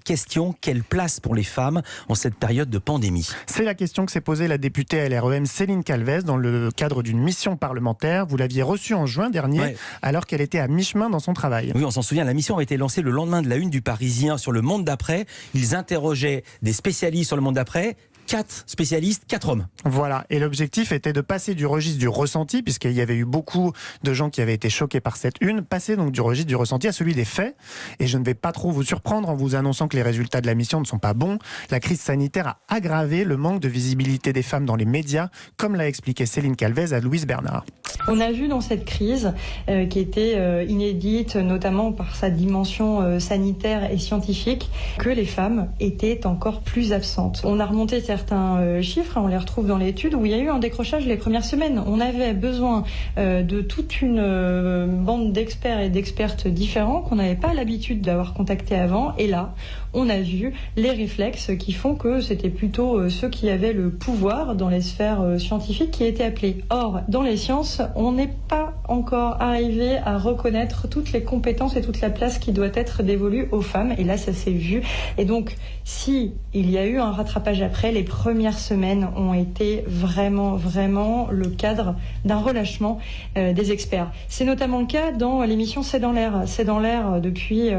Question, quelle place pour les femmes en cette période de pandémie? C'est la question que s'est posée la députée LREM Céline Calvez dans le cadre d'une mission parlementaire. Vous l'aviez reçue en juin dernier, alors qu'elle était à mi-chemin dans son travail. Oui, on s'en souvient, la mission avait été lancée le lendemain de la une du Parisien sur le monde d'après. Ils interrogeaient des spécialistes sur le monde d'après. 4 spécialistes, 4 hommes. Voilà, et l'objectif était de passer du registre du ressenti, puisqu'il y avait eu beaucoup de gens qui avaient été choqués par cette une, passer donc du registre du ressenti à celui des faits. Et je ne vais pas trop vous surprendre en vous annonçant que les résultats de la mission ne sont pas bons. La crise sanitaire a aggravé le manque de visibilité des femmes dans les médias, comme l'a expliqué Céline Calvez à Louise Bernard. On a vu dans cette crise, qui était inédite, notamment par sa dimension sanitaire et scientifique, que les femmes étaient encore plus absentes. On a remonté certains chiffres, on les retrouve dans l'étude, où il y a eu un décrochage les premières semaines. On avait besoin de toute une bande d'experts et d'expertes différents qu'on n'avait pas l'habitude d'avoir contactés avant. Et là, on a vu les réflexes qui font que c'était plutôt ceux qui avaient le pouvoir dans les sphères scientifiques qui étaient appelés. Or, dans les sciences, on n'est pas encore arrivé à reconnaître toutes les compétences et toute la place qui doit être dévolue aux femmes. Et là, ça s'est vu. Et donc, si il y a eu un rattrapage après, les premières semaines ont été vraiment le cadre d'un relâchement des experts. C'est notamment le cas dans l'émission C'est dans l'air. C'est dans l'air, depuis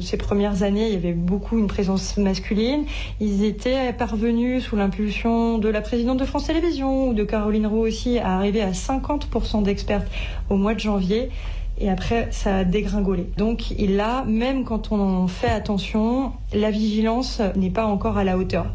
ces premières années, il y avait beaucoup une présence masculine. Ils étaient parvenus, sous l'impulsion de la présidente de France Télévisions ou de Caroline Roux aussi, à arriver à 50% d'expertes au mois de janvier. Et après, ça a dégringolé. Donc là, même quand on fait attention, la vigilance n'est pas encore à la hauteur.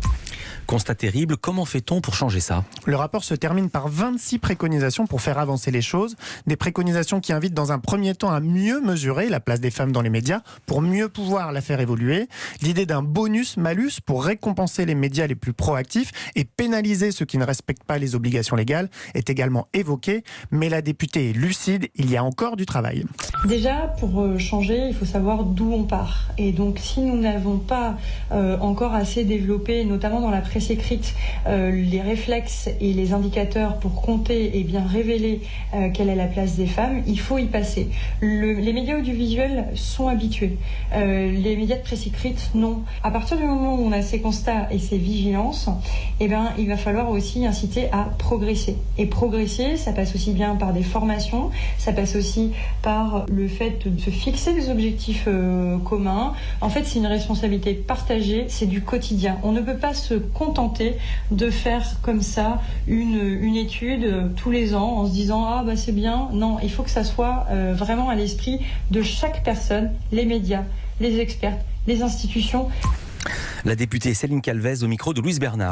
Constat terrible, comment fait-on pour changer ça? Le rapport se termine par 26 préconisations pour faire avancer les choses. Des préconisations qui invitent dans un premier temps à mieux mesurer la place des femmes dans les médias pour mieux pouvoir la faire évoluer. L'idée d'un bonus-malus pour récompenser les médias les plus proactifs et pénaliser ceux qui ne respectent pas les obligations légales est également évoquée. Mais la députée est lucide, il y a encore du travail. Déjà, pour changer, il faut savoir d'où on part. Et donc, si nous n'avons pas encore assez développé, notamment dans la presse écrite, les réflexes et les indicateurs pour compter et bien révéler quelle est la place des femmes, il faut y passer. Les médias audiovisuels sont habitués. Les médias de presse écrite, non. À partir du moment où on a ces constats et ces vigilances, eh ben, il va falloir aussi inciter à progresser. Et progresser, ça passe aussi bien par des formations, ça passe aussi par le fait de se fixer des objectifs communs. En fait, c'est une responsabilité partagée, c'est du quotidien. On ne peut pas se contenter de faire comme ça une étude tous les ans en se disant « Ah, bah c'est bien ». Non, il faut que ça soit vraiment à l'esprit de chaque personne, les médias, les experts, les institutions. La députée Céline Calvez au micro de Louise Bernard.